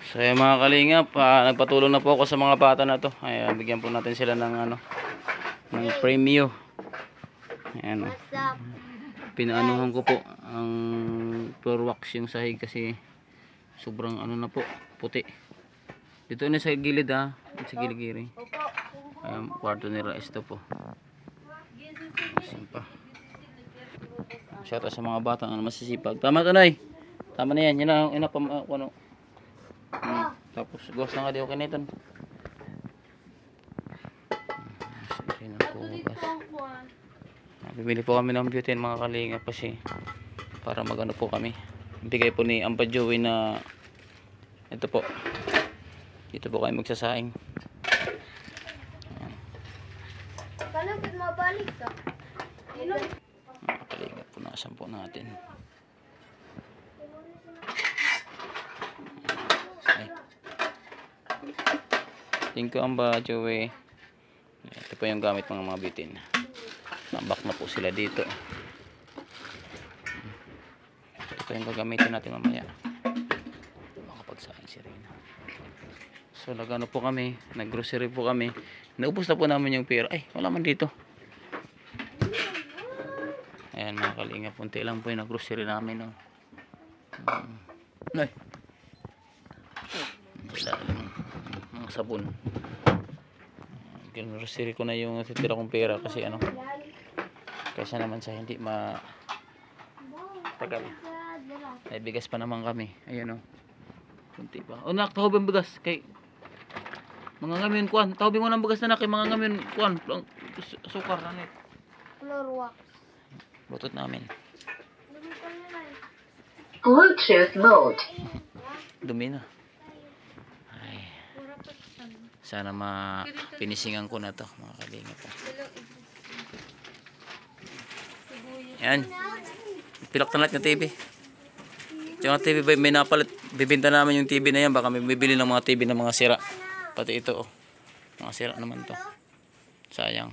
So yung mga kalingap, nagpatulong na po ako sa mga bata na to. Ayan, bigyan po natin sila ng ano, ng premyo. Ayan, pinaanuhan ko po ang floor wax yung sahig kasi sobrang ano na po, puti. Dito na sa gilid sa gilid-gilid. Ayan, kwarto nila ito po. Simpa. Shout out sa mga bata na masisipag. Tama to, Nay. Tama na yan. Yan na ano. Tapos gawas na nga di okay na ito. Bibili po kami ng butane mga kalingap kasi para magano po kami. Bigay po ni Ampa Joey na ito po. Dito po kayo magsasaing. Kalapit mabalik ka. Mga kalingap po nakasan po natin. Thank you Ampa Joey. Ito po yung gamit mga butane. Nambak na po sila dito. Ito yung gagamitin natin mamaya. Makapagsain si Rina. So nagano po kami, naggrocery po kami. Naubos na po namin yung pera. Ay, wala man dito. Ayan mga kalingap, punti lang po yung naggrocery namin. No? Ay. Mga sabon. Grocery ko na yung natitira kong pera kasi ano. Kasi naman sa hindi tagal. Ay bigas pa naman kami. Ayun kunti pa. Nak, tahobin bigas kay mga ngamin kuan. Tahobin mo ng bigas na kay mga ngamin kuan. Sukar na nit. Floor wax. Lutot namin. Bluetooth mode. Dumi na. Ay. Sana pinisingan ko na to mga kalingap. Yan. Pilak na natin yung TV. Yung TV may napalit. Bibinta namin yung TV na yan. Baka may bibili ng mga TV na mga sira. Pati ito Mga sira naman to. Sayang.